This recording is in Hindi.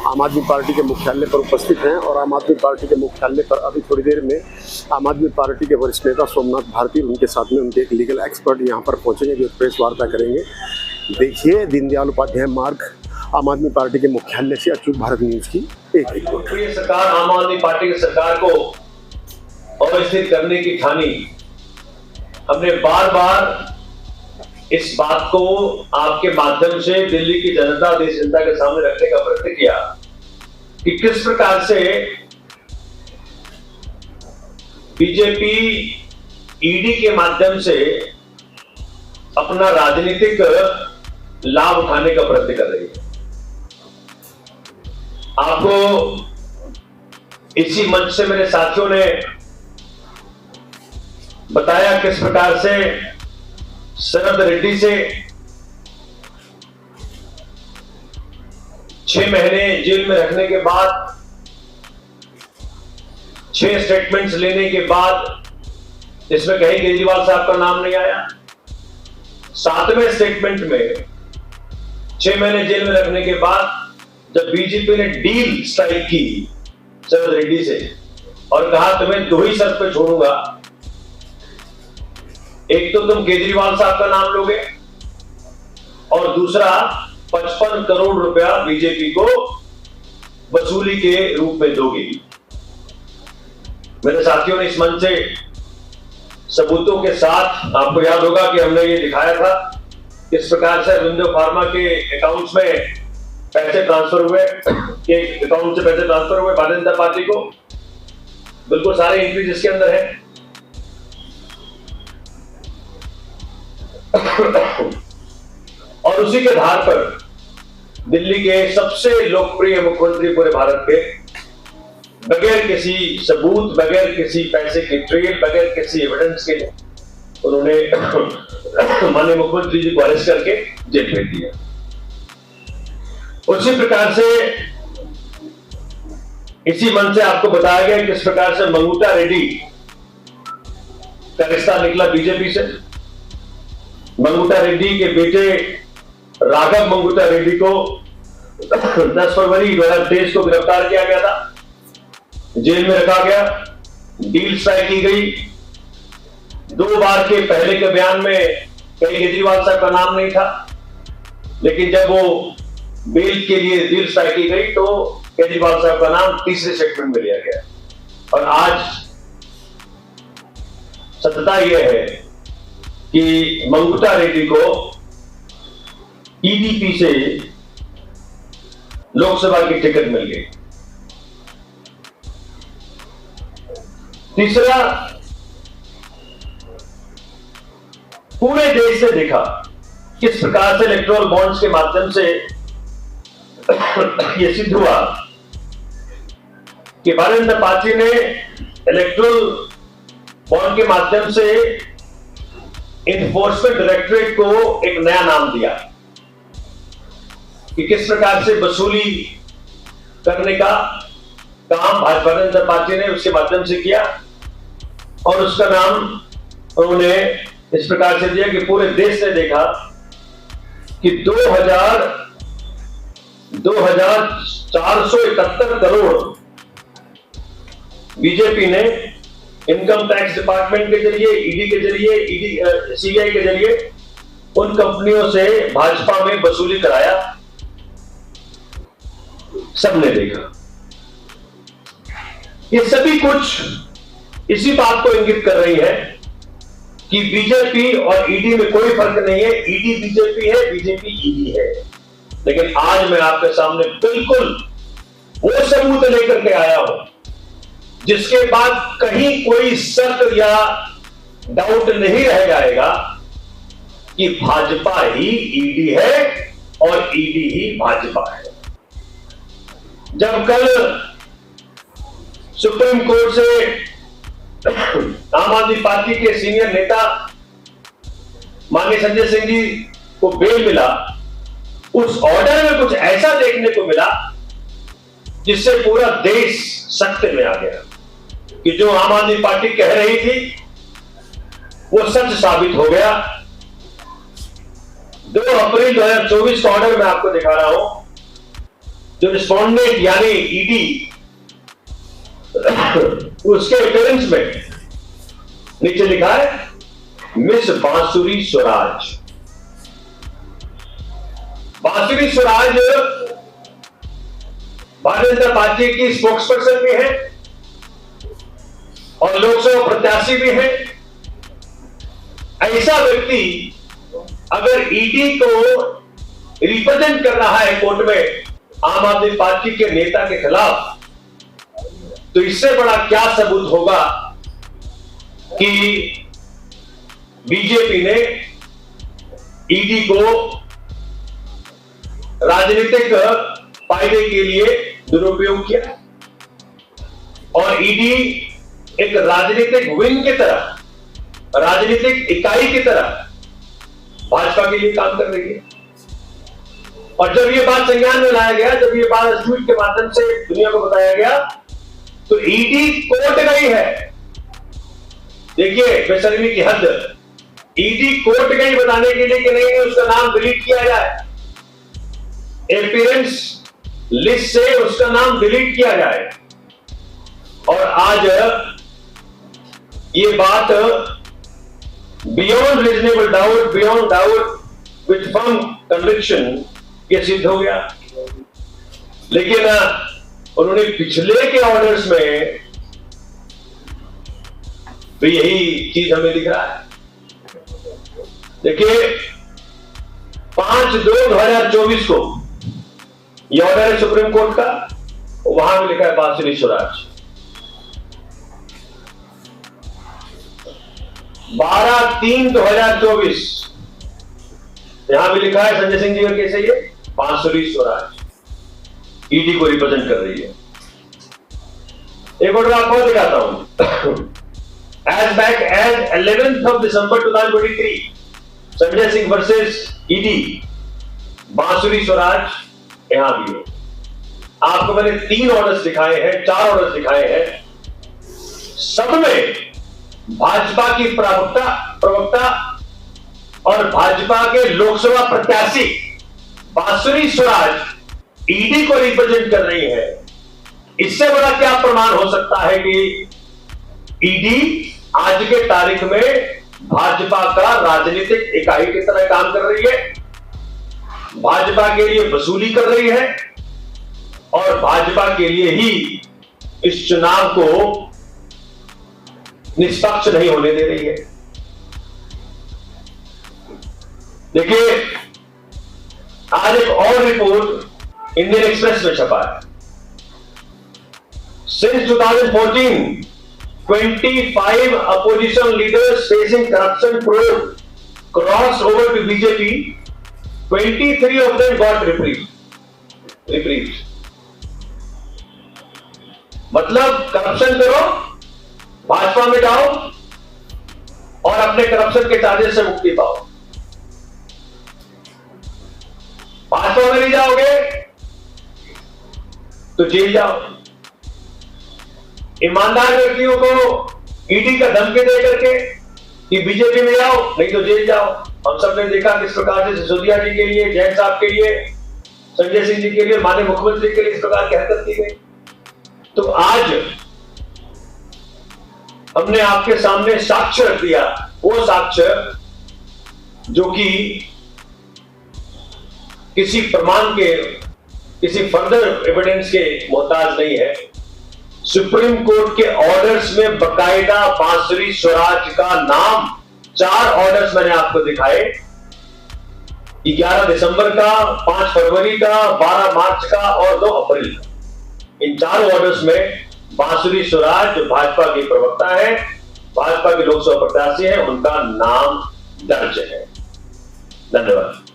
आम आदमी पार्टी के मुख्यालय पर उपस्थित हैं और आम आदमी पार्टी के मुख्यालय पर अभी थोड़ी देर में आम आदमी पार्टी के वरिष्ठ नेता सोमनाथ भारती उनके साथ में उनके एक लीगल एक्सपर्ट यहाँ पर पहुँचेंगे जो प्रेस वार्ता करेंगे। देखिए दीनदयाल उपाध्याय मार्ग आम आदमी पार्टी के मुख्यालय से अचूक भारत न्यूज़ की एक रिपोर्ट। सरकार आम आदमी पार्टी की सरकार को अवस्थित करने की ठानी। हमने बार बार इस बात को आपके माध्यम से दिल्ली की जनता, देश जनता के सामने रखने का प्रयत्न किया कि किस प्रकार से बीजेपी ईडी के माध्यम से अपना राजनीतिक लाभ उठाने का प्रयत्न कर रही है। आपको इसी मंच से मेरे साथियों ने बताया किस प्रकार से शरद रेड्डी से 6 महीने जेल में रखने के बाद 6 स्टेटमेंट्स लेने के बाद इसमें कहीं केजरीवाल साहब का नाम नहीं आया। 7वें स्टेटमेंट में 6 महीने जेल में रखने के बाद जब बीजेपी ने डील स्ट्राइक की शरद रेड्डी से और कहा तुम्हें 2 ही शर्त पे छोड़ूंगा, एक तो तुम केजरीवाल साहब का नाम लोगे और दूसरा 55 करोड़ रुपया बीजेपी को वसूली के रूप में दोगे। मेरे साथियों ने इस मंच से सबूतों के साथ, आपको याद होगा कि हमने ये दिखाया था किस प्रकार से विंडो फार्मा के अकाउंट्स में पैसे ट्रांसफर हुए, एक अकाउंट से पैसे ट्रांसफर हुए भारतीय जनता पार्टी को, बिल्कुल सारे एंट्री जिसके अंदर है। और उसी के आधार पर दिल्ली के सबसे लोकप्रिय मुख्यमंत्री पूरे भारत के बगैर किसी सबूत, बगैर किसी पैसे की ट्रेल, बगैर किसी एविडेंस के उन्होंने माननीय मुख्यमंत्री जी को अरेस्ट करके जेल भेज दिया। उसी प्रकार से इसी मन से आपको बताया गया किस प्रकार से मंगूटा रेड्डी का रिश्ता निकला बीजेपी से। मंगूटा रेड्डी के बेटे राघव मंगूटा रेड्डी को 10 फरवरी 2023 को गिरफ्तार किया गया था, जेल में रखा गया, डील स्ट्राइक की गई। 2 बार के पहले के बयान में कहीं केजरीवाल साहब का नाम नहीं था, लेकिन जब वो बेल के लिए डील स्ट्राइक की गई तो केजरीवाल साहब का नाम तीसरे सेगमेंट में लिया गया। और आज सत्यता यह है कि मंगूटा रेड्डी को टीडीपी से लोकसभा की टिकट मिल गई। तीसरा, पूरे देश से देखा किस प्रकार से इलेक्टोरल बॉन्ड्स के माध्यम से यह सिद्ध हुआ कि भारतीय जनता पार्टी ने इलेक्टोरल बॉन्ड के माध्यम से इन्फोर्समेंट डायरेक्टरेट को एक नया नाम दिया कि किस प्रकार से वसूली करने का काम भारतीय जनता पार्टी ने उसके माध्यम से किया। और उसका नाम उन्होंने इस प्रकार से दिया कि पूरे देश ने देखा कि 2471 करोड़ बीजेपी ने इनकम टैक्स डिपार्टमेंट के जरिए, ईडी के जरिए, सीबीआई के जरिए उन कंपनियों से भाजपा में वसूली कराया। सबने देखा। ये सभी कुछ इसी बात को इंगित कर रही है कि बीजेपी और ईडी में कोई फर्क नहीं है। ईडी बीजेपी है, बीजेपी ईडी है। लेकिन आज मैं आपके सामने बिल्कुल वो सबूत लेकर के आया हूं जिसके बाद कहीं कोई शक या डाउट नहीं रह जाएगा कि भाजपा ही ईडी है और ईडी ही भाजपा है। जब कल सुप्रीम कोर्ट से आम आदमी पार्टी के सीनियर नेता माननीय संजय सिंह जी को बेल मिला, उस ऑर्डर में कुछ ऐसा देखने को मिला जिससे पूरा देश सख्ते में आ गया कि जो आम आदमी पार्टी कह रही थी वो सच साबित हो गया। 2 अप्रैल 2024 का ऑर्डर मैं आपको दिखा रहा हूं जो रिस्पोंडेंट यानी ईडी उसके अपीयरेंस में नीचे लिखा है मिस बांसुरी स्वराज। बांसुरी स्वराज भारतीय जनता पार्टी की स्पोक्सपर्सन भी है और लोकसभा प्रत्याशी भी है। ऐसा व्यक्ति अगर ईडी को रिप्रेजेंट कर रहा है कोर्ट में आम आदमी पार्टी के नेता के खिलाफ, तो इससे बड़ा क्या सबूत होगा कि बीजेपी ने ईडी को राजनीतिक फायदे के लिए दुरुपयोग किया और ईडी एक राजनीतिक विंग की तरह, राजनीतिक इकाई की तरह भाजपा के लिए काम कर रही है। और जब ये बात संज्ञान में लाया गया, जब ये बात ट्वीट के माध्यम से दुनिया को बताया गया, तो ईडी कोर्ट गई है। देखिए बेशर्मी की हद, ईडी कोर्ट गई बताने के लिए कि नहीं उसका नाम डिलीट किया जाए, अपीयरेंस लिस्ट से उसका नाम डिलीट किया जाए। और आज ये बात beyond reasonable doubt, beyond doubt with firm conviction ये सिद्ध हो गया। लेकिन उन्होंने पिछले के ऑर्डर्स में भी यही चीज हमें दिख रहा है। देखिए 5/2/2024 को यह ऑर्डर है सुप्रीम कोर्ट का, वहां भी लिखा है बांसुरी स्वराज। 12/3/2024 यहां भी लिखा है संजय सिंह जी का केस है ये, बांसुरी स्वराज ईडी को रिप्रेजेंट कर रही है। एक ऑर्डर आपको दिखाता हूं। एज बैक एज 11 दिसंबर 2023 संजय सिंह वर्सेस ईडी, बांसुरी स्वराज यहां भी है। आपको मैंने 3 ऑर्डर्स दिखाए हैं, 4 ऑर्डर्स दिखाए हैं, सब में भाजपा की प्रवक्ता और भाजपा के लोकसभा प्रत्याशी बांसुरी स्वराज ईडी को रिप्रेजेंट कर रही है। इससे बड़ा क्या प्रमाण हो सकता है कि ईडी आज के तारीख में भाजपा का राजनीतिक इकाई की तरह काम कर रही है, भाजपा के लिए वसूली कर रही है और भाजपा के लिए ही इस चुनाव को निष्पक्ष नहीं होने दे रही है। देखिए आज एक और रिपोर्ट इंडियन एक्सप्रेस में छपा है। Since 2014 25 opposition leaders facing corruption probe crossed over to BJP. 23 of them got reprieved. मतलब करप्शन करो, भाजपा में जाओ और अपने करप्शन के चार्जेस से मुक्ति पाओ। भाजपा में नहीं जाओगे तो जेल जाओ। ईमानदार व्यक्तियों को ईडी का धमकी दे करके कि बीजेपी में जाओ नहीं तो जेल जाओ। हम सब ने देखा किस प्रकार से सिसोदिया जी के लिए, जैन साहब के लिए, संजय सिंह जी के लिए, माननीय मुख्यमंत्री के लिए इस प्रकार की हरकत की गई। तो आज हमने आपके सामने साक्ष्य रख दिया, वो साक्ष्य जो कि किसी प्रमाण के, किसी फर्दर एविडेंस के मोहताज नहीं है। सुप्रीम कोर्ट के ऑर्डर्स में बकायदा बांसुरी स्वराज का नाम, 4 ऑर्डर्स मैंने आपको दिखाए, 11 दिसंबर का, 5 फरवरी का, 12 मार्च का और 2 अप्रैल का। इन 4 ऑर्डर्स में बांसुरी स्वराज जो भाजपा की प्रवक्ता है, भाजपा के लोकसभा प्रत्याशी हैं, उनका नाम दर्ज है। धन्यवाद।